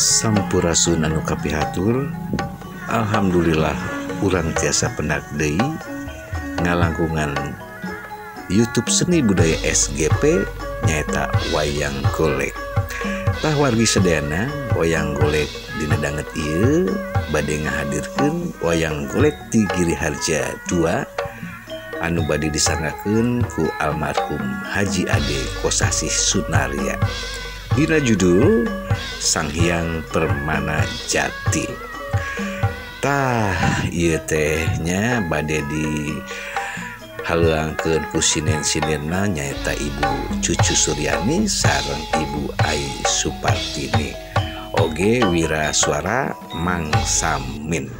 Sampurasun anu kapihatur. Alhamdulillah urang tiasa pendak deui ngalangkungan YouTube Seni Budaya SGP nyaeta wayang golek. Tah wargi sedayana wayang golek dina danget ieu bade ngahadirkeun wayang golek ti Giriharja 2 anu bade disangakeun ku almarhum Haji Ade Kosasih Sunaria. Dina judul Sang Hyang Permana Jati. Tah ieu teh nya bade di haleuangkeun ku sinen-sinenna nyaeta Ibu Cucu Suryani sareng Ibu Ai Supartini. Oge wirasuara Mang Samin.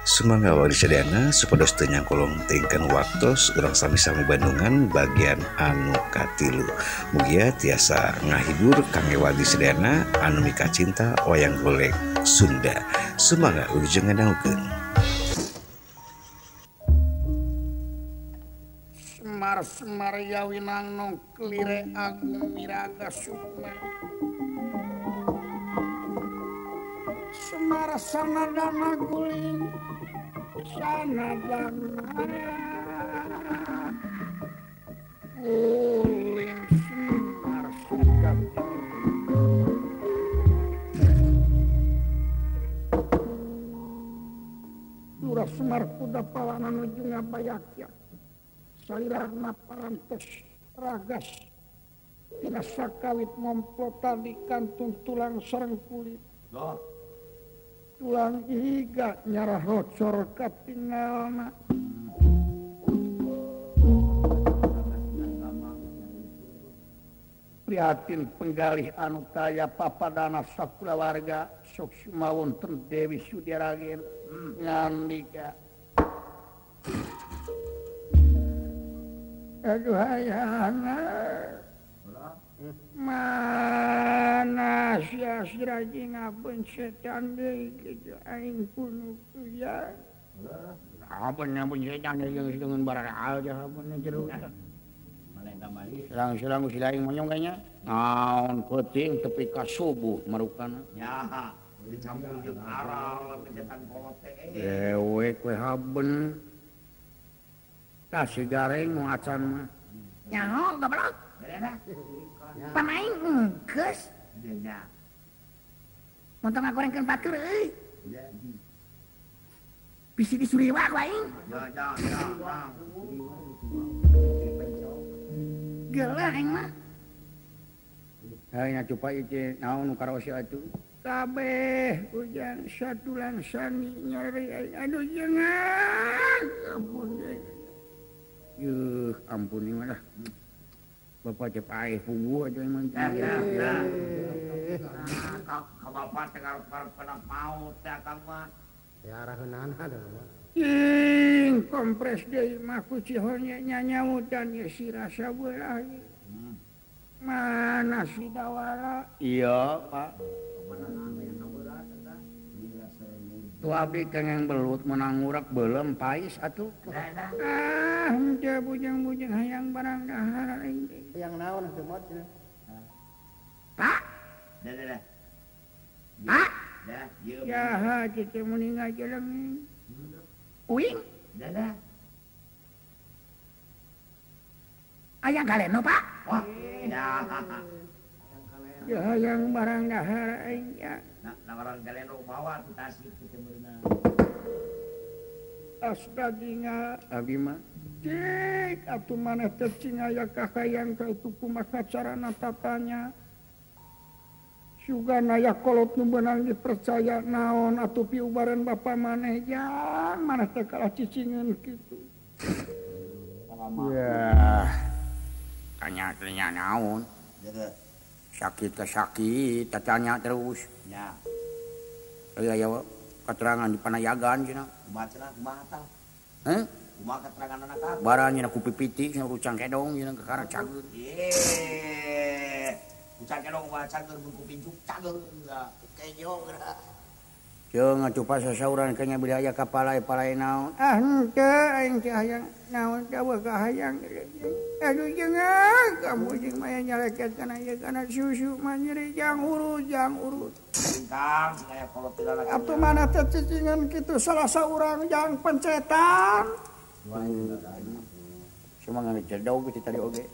Sumangga wali sadayana supados teu nyangkolong tengkeun waktos urang sami-sami Bandungan bagian anu katilu. Mugia tiasa ngahibur kangge wali sadayana anu mika cinta wayang golek Sunda. Sumangga ujung ngadangkeun. Semar Yawinang nong klire agung miraga sukma. Semar sanadana guling sanadana guling semar sigap Dura semar kuda palanan nuju ngabayakya salirarna parantos ragas tina sakawit momplota di kantung tulang sareng kulit tulang iga nyarah rocor katingalna prihatin penggalih anu taya papadana sakulawarga sok sumawonten Dewi Sudiaragen ngandika aduh hayana mana sia siraji ngaben setan deui kitu aing kudu ya apa nyambun setan deui dengan barang aja apa jero serang-serang silaing monyong kayaknya naon penting tepi ka subuh marukana nya dicampur jeung aral setan kolot teh dewek we haben tah sigareng mau acan mah nyaho goblok pamain geus montong ngagorengkeun batur euy bisi disuriwa ku aing geuleuh aing mah nya coba ieu naon nu karosi atuh kabeh ujang satulang sani nyari aing aduh jangan ampun yuh ampun ini mah Bapak cep air punggu aja emang ka bapak teh karep maut teh akang mah teh araheunana da ing kompres deui mah ku cihonya nyanyautan ye si rasa beulah mana si dawala iya Pak tu abdi kengeng belut menang urak beuleum pais atuh henteu bujang-bujang hayang barang dahar aing yang naon teu mod Pak dah Pak ya ha kitu mending aja lang uing dah ayang galeno Pak wah ya hayang barang dahar aing ya orang galeno bawa tu tasik kita meuna asdaginga abi mah cek atuh maneh teh cing aya kakayang ka itu kumaha carana tatanya sugana aya kolot nu beunang dipercaya naon atuh piubaran bapa maneh jang maneh teh kalah cicingeun kitu ya tanya naon sakit ke sakit tanya terus nya aya keterangan di Panayagan cenah kumaha tah kumaha keterangan anak ka barang nya ku pipiti cenah rucang kedong cenah kakara cageun rucang kedong mah cageun mun ku pincuk cageun kejo geura Jeung atuh pas sasauran kanya beli aya kapalai-palai naon. Ah henteu aing teh hayang naon dawa ka hayang. Aduh jeung kamu jeung maya nyaleket kana ieu kana susu mah nyeri jang urut. Kang aya kolot tilala. Atuh mana teh cicingan kitu salah saurang jang pencetan. Cuma ngan cedau kitu tadi oge.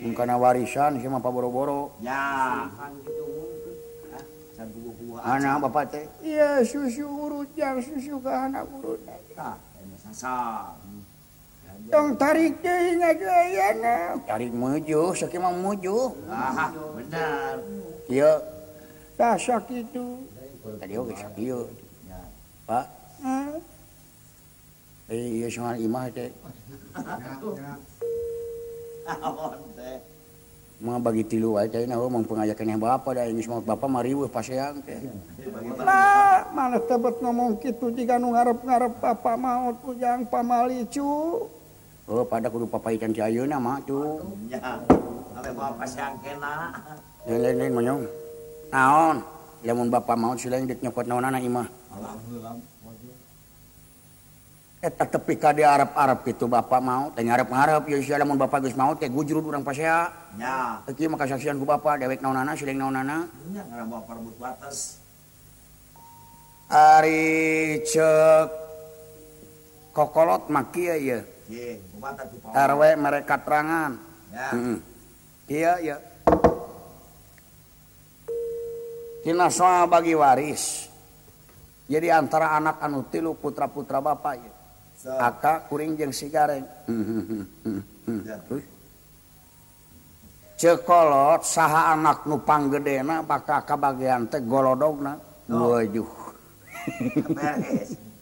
Mun kana warisan sia mah paboro-boro. Ya. Anak bapak teh iya susu urut jang susu ke anak urut tah sasa tong tarik deui ngagayana tarik mujuh sakitu mah mujuh bener ieu tah sakitu tadi oge sakieu Pak ieu soal imah teh naon teh mah bagi tilu wae teh naon mun pengajakan yang bapak da geus mah bapak mah riweuh paseang teh. Lah mana tebet ngomong kitu jiga nu ngarep-ngarep bapak maot ujang pamalicu. Oh pada kudu papaitan ti ayeuna mah tuh. Nya. Ale bapak paseang kena. Lain-lain monyong. Naon? Lamun bapak maot silaing dik nyokot naonana imah. Alhamdulillah. Eta tepi ka di Arab-Arab kitu bapak mau teh ngarep-ngarep ieu sia lamun bapak geus maot teh gujrud urang pasea. Nya. Ieu mah kasaksian ku bapak dewek naonana siling naonana. Nya ngaran bapak rebut batas. Ari ceuk kokolot mah kieu ieu. Ye, kumata tuh Pak. RW mereka terangan. Ya. Iya. Tina soal bagi waris. Jadi antara anak anu tilu putra-putra bapak ieu. Aka kuring jeung si Gareng. Cekolot saha anak nu panggedena bakal kabagean teh golodogna. Wajuh.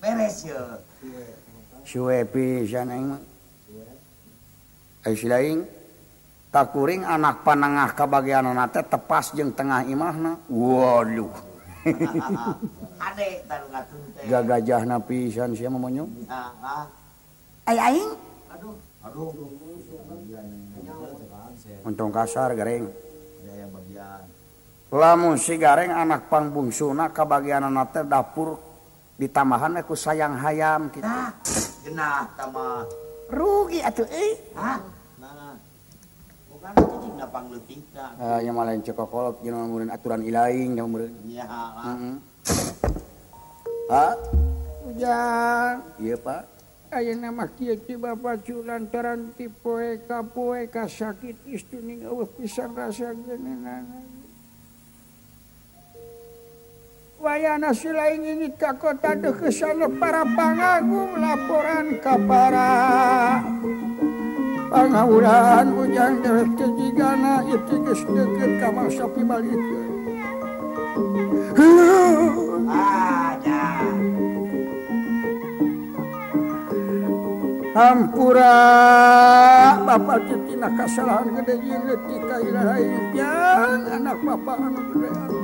Beres ye. Suwe pisan aing mah. Ai silaing takuring anak panengah kabageanna teh tepas jeung tengah imahna. Waduh. Ade taru ngatun teh. Gagajahna pisan sia mah monyong. Ai Aing. Aduh. Untung kasar Gareng. Ya yang bagian. Lamun si Gareng anak pangbungsuna kabageanna teh dapur ditambahan ku sayang hayam kitu. Nah, genah tama. Rugi atuh euy. Hah? Nah. Bukan itu cing pangleutikna. Nya mah lain cekokolot jeung meureun aturan ilaing nya meureun. Iya, lah. Pak, Ujang, iya Pak. ayeuna mah kieu ti Bapak lantaran ti poe ka sakit istu ning eueuh pisan rasa geuneunan. Wayana silaing ingit ka kota deuh kesana para pangagung laporan ka para pangawuran Ujang dewek teh jigana ieu geus deukeut ka mangsa pibalikeun. Ya. Hampura bapak tina kasalahan gede jeung leutik ka ilahi jang anak bapak anu gede anu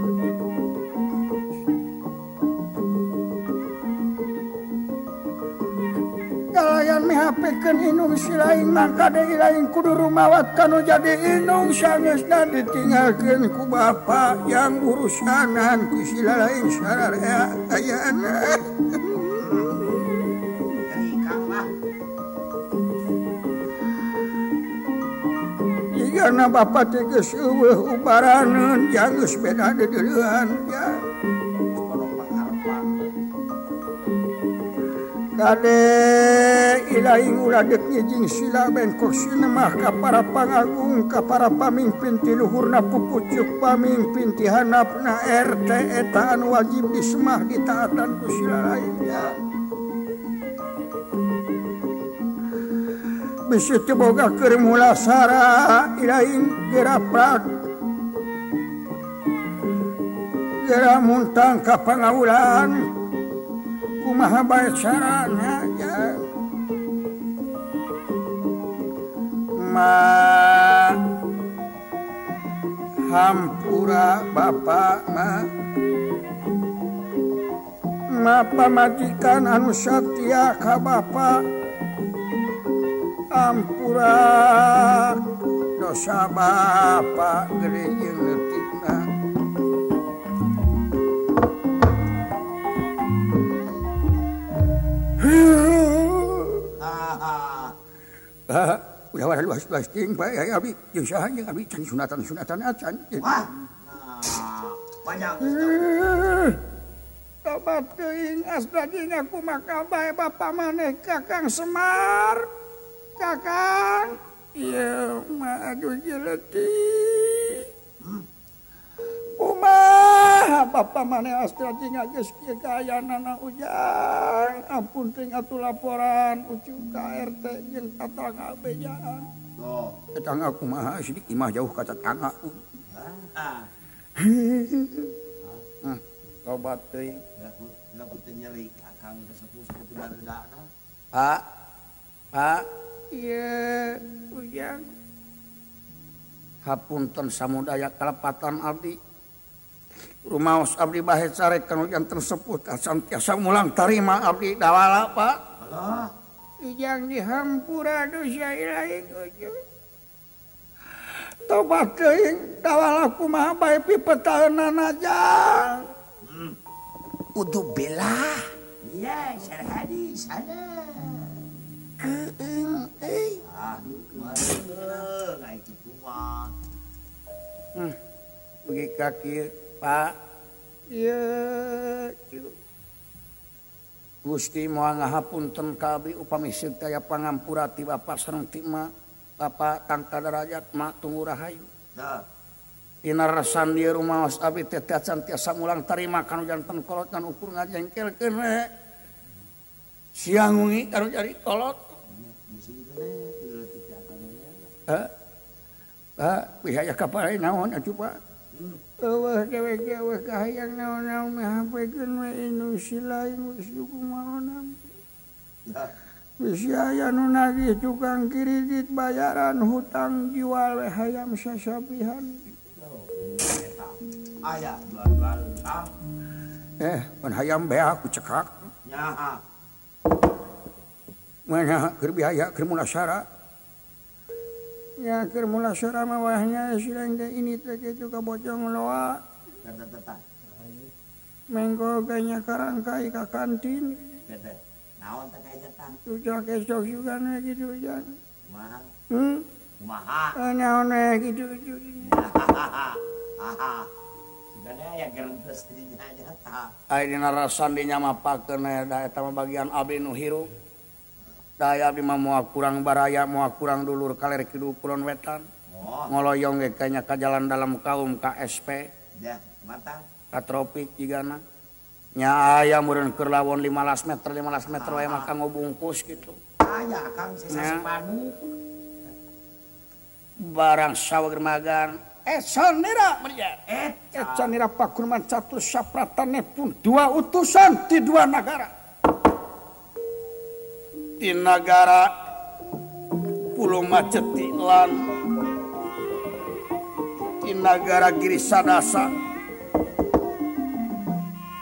galayan mihapekeun inung silaing mangka de ilaing kudu rumawat kanu jadi inung sanesna ditinggalkeun ku bapak yang urusanan ku silaing sararea ayeuna. Karena bapak teh geus eueuh ubaraneun jang geus beda deuleuhan ya. Kade ilaing ulah deuk ngijing sila ben korsina mah ka para pangagung ka para pamimpin ti luhurna pupucuk pamimpin ti handapna RT eta anu wajib disemah ditaatan ku sila lainnya. Bisi teu boga keur mulasara ilaing geraprak gera muntang ka pangawulan kumaha bae carana ya ma hampura bapak ma pamajikan anu satya ka bapak ampura dosa bapak gede jeung leutikna udah wara luas-luas ting bae abi jeung saha jeung abi can sunatan acan. Wah. Nah, banyak. Tobat teuing asda dina kumaha bae bapa maneh Kakang Semar. Kakang. Iya, mah aduh jeleti. Kumaha bapa maneh asda dina geus kieu kaayana ujang. Ampun teuing atuh laporan ucuk ka RT jeung tatangga bejaan. Oh. Tetangga kumaha sidik imah jauh ka tetangga. Tobat teuing. Lagu teu nyeri Kakang kesepuh itu baredana. Pak. Iya, ujang. Hapunten samudaya kalepatan abdi. Rumaos abdi bahe carekan janten sepuh santiasa mulang tarima abdi dawala, Pak. Alah. Ujang dihampura dosa ilaing ujang. Tobat teuing dawala kumaha bae pipetaeunana jang. Udu bela. Iya, sarhadi sana. Keung euy. Ngai kitu mah. Bagi kaki, Pak. Iya, Gusti moal ngahapunten ka abdi upami sedaya pangampura ti Bapa sareng ti Ma. Bapak tangka derajat Ma tunggu rahayu. Tah. Dina rasan dieu rumaos abdi teh tiasa mulang tarima kanu janten kolot kan ukur ngajengkelkeun we. Siang wengi kanu cari kolot. Bihaya kapalai naon atuh Pak? Eueuh dewek-dewek kahayang naon-naon meh hapekeun we inu silain geus kumaha. Bisi aya nu nagih tukang kredit bayaran hutang jual we hayam sasabihan. Aya jual-jual hutang. Pan hayam bea ku cekak. Nyaha. Mana keur biaya keur mulasara. Ya keur mulasara mah wahnya silang teh ini teh kitu kabocong loa. Tata. Mengko ganya karangkai ka kantin. Tete. Naon teh kaya tang? Ucap esok juga nih gitu aja. Kumaha? Kumaha? Naon gitu. Sebenarnya ya gerentes dinya nyata. Ai dina rasan dinya mapakeun da eta mah bagian abdi nu hirup. Daya abdi mah moal kurang baraya, moal kurang dulur kaler kidu kulon wetan. Ngoloyong ge kanya ka jalan dalam kaum ka SP. Ya, mata. Ka tropik jigana. Nya aya meureun keur lawon 15 meter wae mah kanggo bungkus gitu. Aya Kang sisa sepanu. Barang sawer magan Ecanira meriah. Ecanira Pakurman Catur Sapratane pun 2 utusan di 2 negara. Di negara Pulau Macetilan, di negara Girisadasa,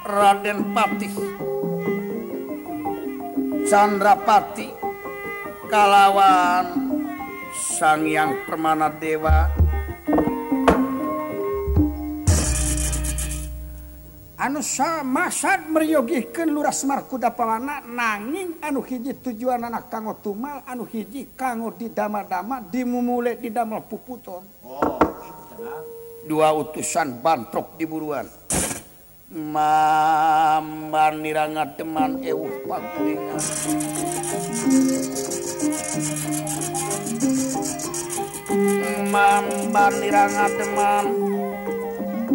Raden Patih, Candrapati, kalawan Sang Hyang Permana Dewa. Anu samasad meryogihkeun Lurah Semar Kudapawana nanging anu hiji tujuanana kanggo tumal, anu hiji kanggo didama-dama, dimumule didamel puputon. Oh, gitu kan. 2 utusan bantrok diburuan. Mamban niranga deman ewuh pagringan. Mamban niranga deman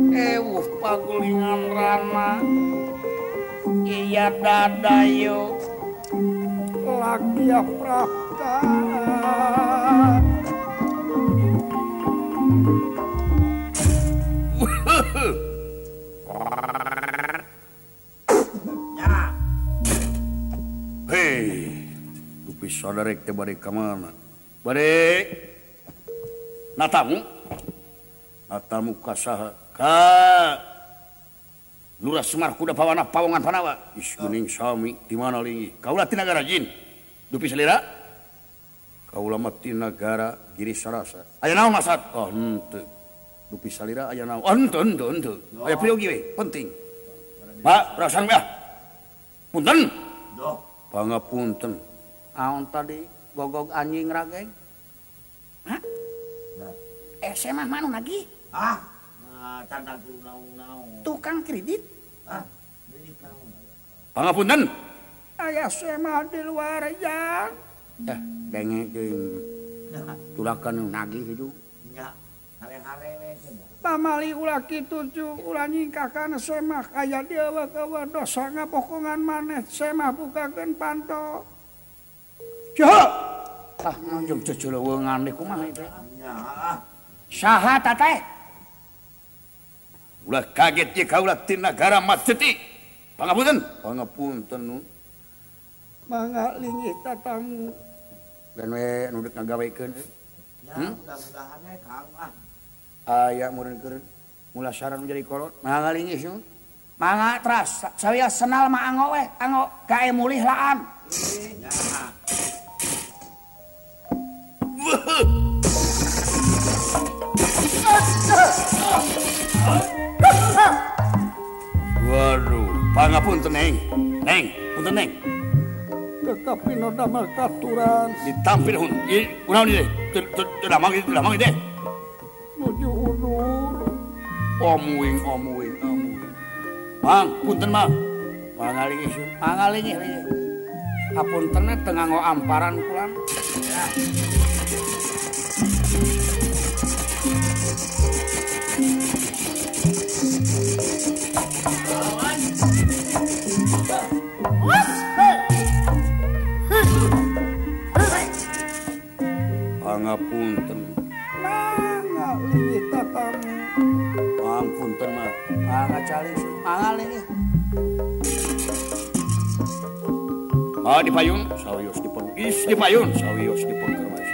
ewuh pagulingan rana iya dadayo lagya prapta Ya. hei dupi sadarek teh bade ka mana bade natamu ka saha ka Lurah Semar Kudapawana Pawongan Panawa is geuning sami di mana lingi kaula ti nagara jin dupi salira kaula mah ti nagara Girisarasa aya naon masad oh henteu dupi salira aya naon oh henteu aya priogi we penting Pak rasan we punten Doh pangapunten naon tadi gogog anjing rageng. Hah? SMA mana lagi? Ah, nah, cantang tu naon-naon. Tukang kredit. Ah, kredit naon. Pangapunten. Aya SMA di luar ya. Denge jeung tulakan nagih hidup. Nya, hare-hare we cenah. Pamali ulah kitu cu, ulah nyingkakan SMA aya dieu we dosa ngabokongan maneh SMA bukakeun panto. Cuk. Tah jeung ceceuleungan deui kumaha teh? Nya, Saha tateh? Ulah kaget ye kaulah ti nagara Maceti. Pangapunten. Pangapunten nu. Mangga linggih tatamu. Dan we nu deuk ngagawekeun. ya mudah-mudahan we Kang ah. Aya mureun keur mulasaran menjadi kolot. Mangga linggih nu. Mangga teras saya senal mah anggo we, anggo gae mulih laan. Ya. Waduh, pangapunten Neng. Neng, punten Neng. Kekapino damel katuran Ditampil hun. Kunaon ieu? Teu damang deh. nuju undur. Omuing. Mang, punten Mang. Mangalingih sun. Mangalingih. Hapunten teu nganggo amparan kulan. Pangapunten. Mangalingih tatamu. Pangapunten mah. Mangacali sun. Mangalingih. Dipayun, sawios diperugis, dipayun, sawios diperkermas.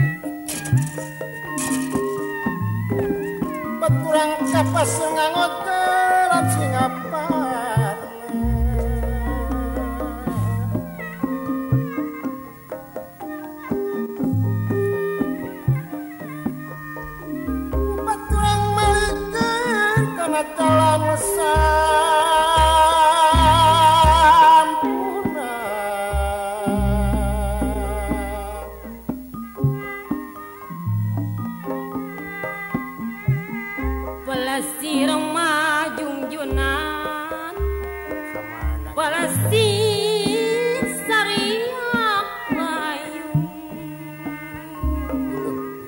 Baturang kapas ngangot terat singapar. Baturang malikeun kana jalan Pelesir majung junan Pelesir sariak mayung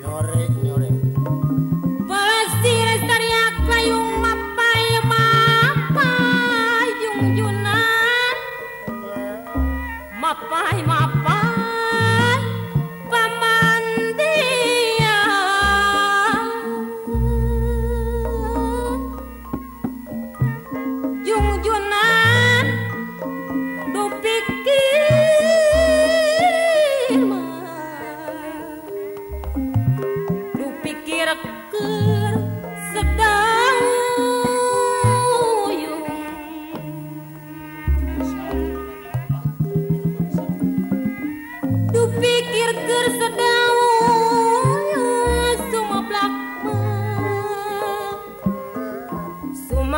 nyore Pelesir sariak mayung mapai yung junan Mapai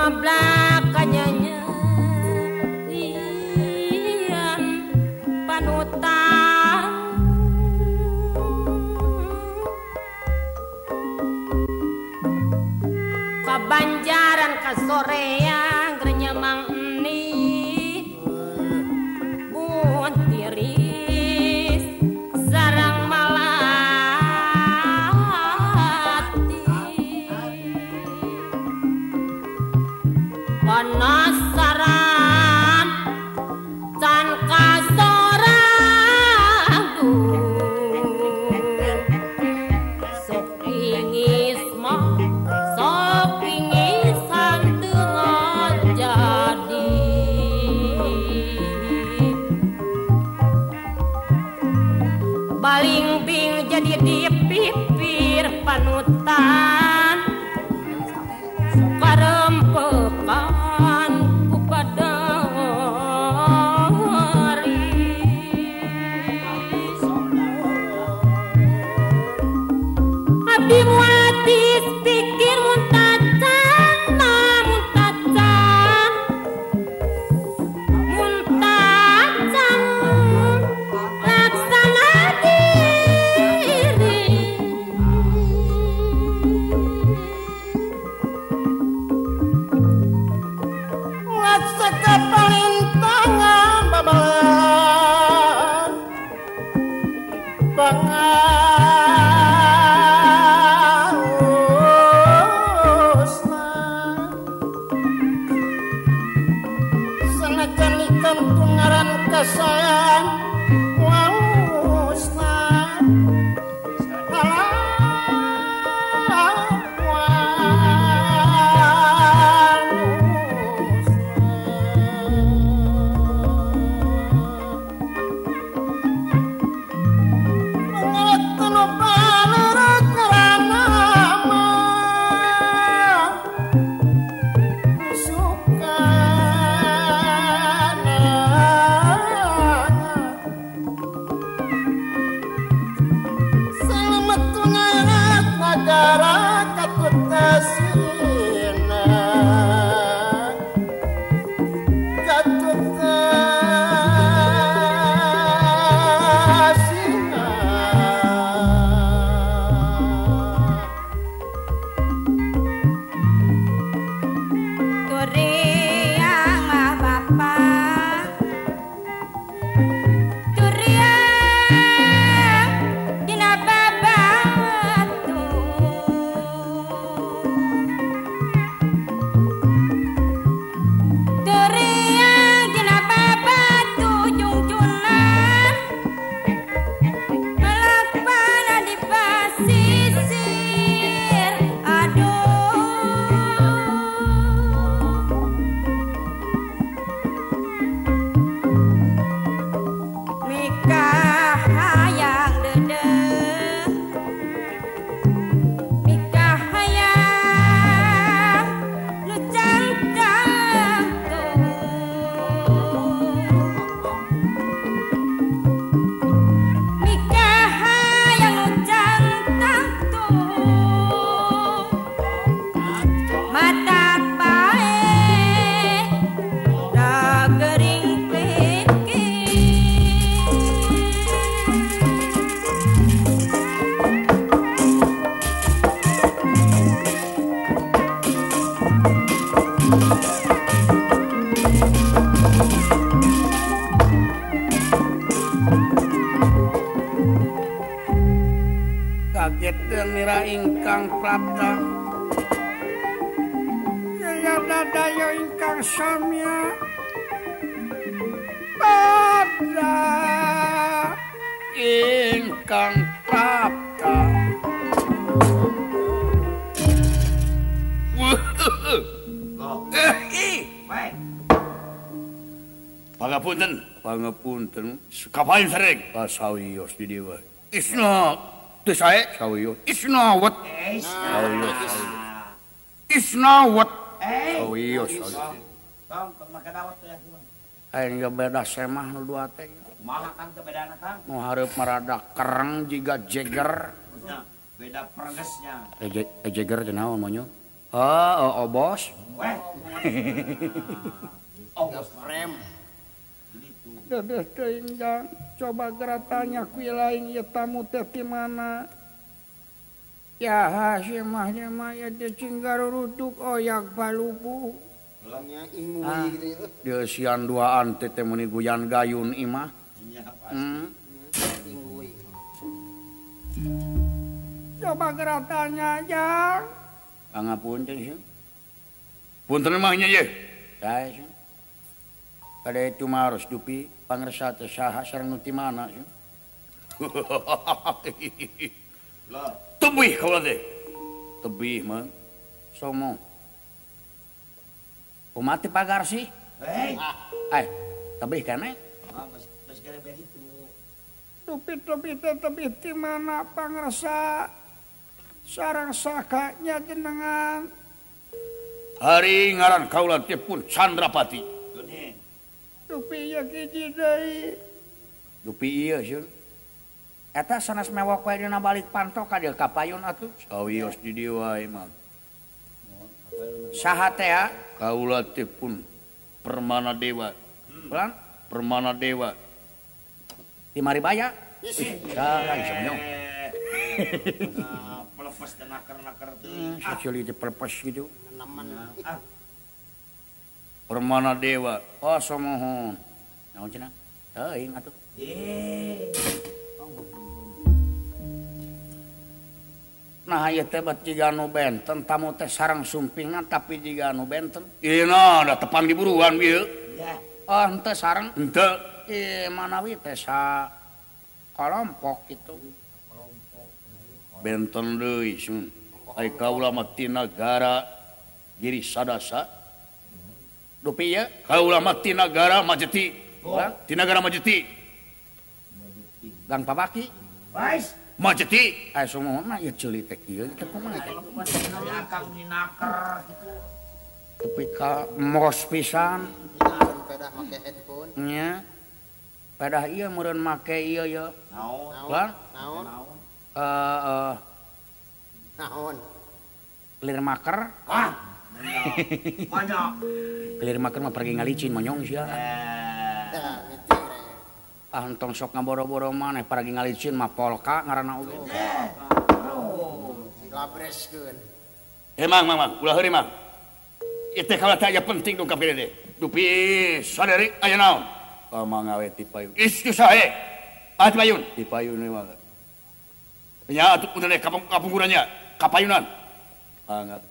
belakangnya ian panutan kabanjaran kasoreang grenyemang eni buan tiris sarang penasaran can kasorang sok ingis mah sok ingisan tengah jadi baling bing jadi di pipir panutan karempekan kepada hari abdi muatis pikir muntacan laksana di non ngaran kesan wausna kaget nira ingkang prapta ya dadayo ingkang samya pada ingkang prapta Pangapunten kapain sering pasawiyos di dewa isna teu sae sawiyo isna wat sawiyo Tong make dawet teh. aing beda semah nu dua teh Kumaha Kang teu bedana Kang? nu hareup marada kereng jiga jeger Beda pergesnya. jeger teh naon monyo obos Weh. Obos rem. Dedeh teuing jang coba geratanya kui lain ieu tamu teh ti mana ya hasimahnya mah ya teh cinggar ruduk oyak palupu nya ingui gitu dia sian duaan teh meni guyan gayun imah ingui coba geratanya jang pangapunten sih punten mahnya ye sae sih kada itu mah harus dupi pangresa teh saha sareng nu ti mana sih tebih kaula teh tebih mah somo umati pagar sih tebih kana Masih kira begitu. dupi teh tebih ti mana pangresa sareng sakanya jenengan hari ngaran kaula teh pun Candrapati dupi ieu hiji deui dupi ieu sieun eta sanes mewok wae dina balik pantok ka dieu kapayun atuh sawios di dieu wae mah saha teh kaula teh pun Permana Dewa ulang Permana Dewa di Maribaya sareng semenyo Pelepes dan nakar-nakar teuing. Seculi di pelepes gitu nemen Permana Dewa oh somohon naon cenah teuing atuh nah ieu teh bat jiga anu benten tamu teh sareng sumpingan tapi jiga anu benten ieu na da tepan di buruan ieu Oh, henteu sareng. Henteu. Manawi teh sa kelompok itu. Benten deui sun. Ai kaula mah ti nagara Giri Sadasa. Dupi ya. Kaula mah ti nagara Majeti. Ti nagara Majeti. Gang Pabaki. Bais. Majeti. Semua mah ieu ceuli teh kieu teh kumaha teh. Akang dinaker gitu. Tapi ka mos pisan. Pedah make headphone. Nya. Pedah ieu meureun make ieu ya. Naon? Naon? Naon? Clear maker. Wah. Banyak. Clear maker mah pergi ngalicin monyong sia. Dah, miting raya. Entong sok ngaboro-boro maneh pergi ngalicin mah polka ngaranna oge. Dilabreskeun. Mang, ulah heuri mang. Ieu teh kaula teh aya penting dongkap gede. Dupi sadari aya naon? Pamangawe ti payun. Istu sae. Ti payun. Ti payun mah. Nya atuh udah kapunggurannya, kapayunan. Angap.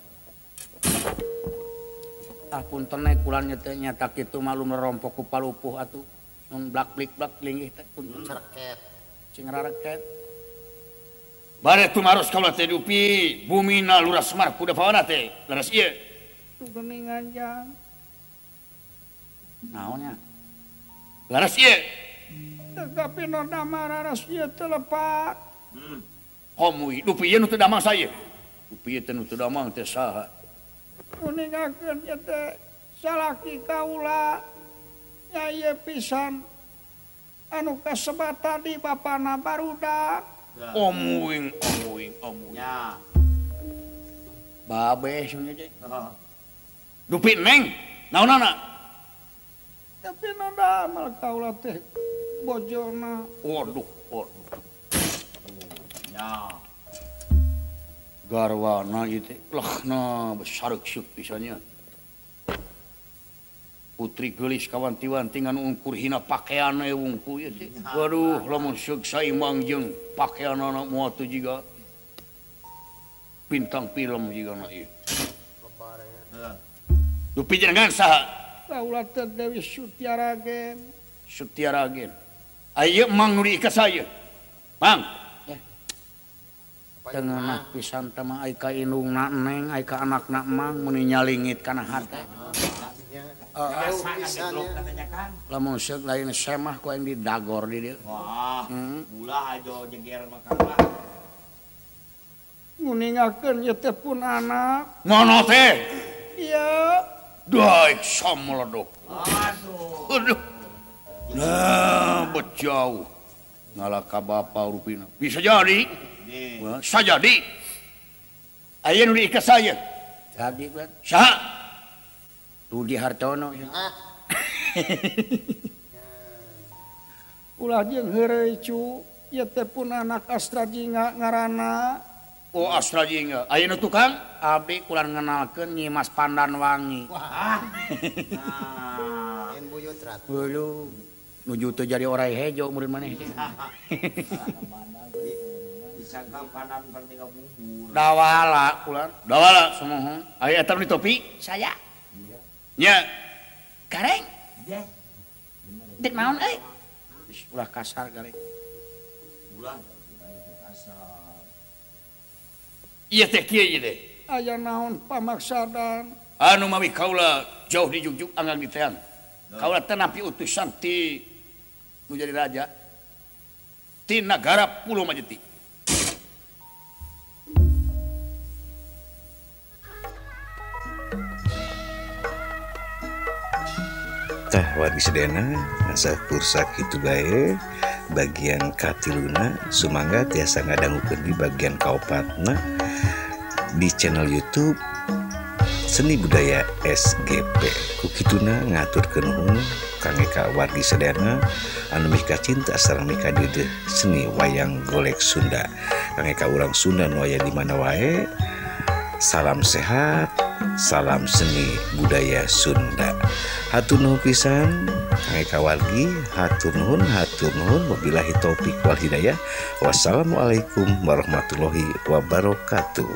Punten naik kulan nyata kitu malum nerompok ku palupuh atuh. Mun blak-blik linggih teh punten. Cerket. Cing rareket. Bare tumaros kaula teh dupi bumina Lurah Semar Kudapawana teh. Laras ieu. Geuningan jang. Naonnya? Laras ieu. Tapi no damar raras ieu teh lepak. Komui dupi ieu nu teu damang saya. Dupi ieu teh nu teu damang teh saha? Kuningakeun ieu teh salaki kaula. Nya ieu pisan anu kasebatan di bapana barudak. Omuing. Ya. Babe nya teh. Dupi neng, naonana? Tapi no damar kaula teh bojona. Waduh. Ya. Garwana ieu teh lahna besareukseup pisannya. Putri geulis kawanti-wanti nganu ungkur hina pakean wungku ieu teh. Waduh, lamun seug saimang jeung pakeanana moal teu jiga bintang film jigana ieu. Dupi jenengan saha? Kaula teh Dewi Sutiaragen. Sutiaragen. Aya mang nu diikat saya. Mang. Tengah pisan teh mah ai ka indungna neng, ai ka anakna mang muni nyalingit kana harta. Lamun seuk lain semah ku aing didagor di dieu. Wah. Ulah aja jeger makan lah. Nguningakeun ieu teh pun anak. Ngono teh. Iya. Daik sameledok. Aduh. Nah, bejauh. Ngalaka bapa rupina. Bisa jadi. Sajadi. Aya nu diikat saya. Jadi kan. Saha? Rudi Hartono. Ulah jeung heureuy cu, ieu teh pun anak Astra Jingga ngaranna. Oh, Astra Jingga. Aya nu tukang? Abdi kulan ngenalkeun Nyi Mas Pandan Wangi. Nah. Lain buyut rat. Heuh. Nuju teu jadi orai hejo murid maneh. Disangka panan pertiga bubur. Dawala kulan. Dawala. Samohon. Aya eta nu di topi? Saya. Nya. Gareng. Deh. Dek naon euy? Ulah kasar gareng. Ulah asal. Ieu teh kieu ieu teh. Aya naon pamaksadan? Anu mawi kaula jauh di jugjug anggang di teang. Kaula teh napi utusan ti nu jadi raja ti nagara Pulau Majeti. Tah wargi sedena asa pursa kitu bae bagian katiluna sumangga tiasa ngadangukeun di bagian kaopatna di channel YouTube Seni Budaya SGP. Kukituna ngaturkeun nuhun kangge ka wargi sedena anu mika cinta sareng mika deudeuh seni wayang golek Sunda. Kangge ka urang Sunda nu aya di mana wae. Salam sehat, salam seni budaya Sunda. Hatur nuhun pisan kangge ka wargi, hatur nuhun wabillahi taufik wal hidayah. Wassalamualaikum warahmatullahi wabarakatuh.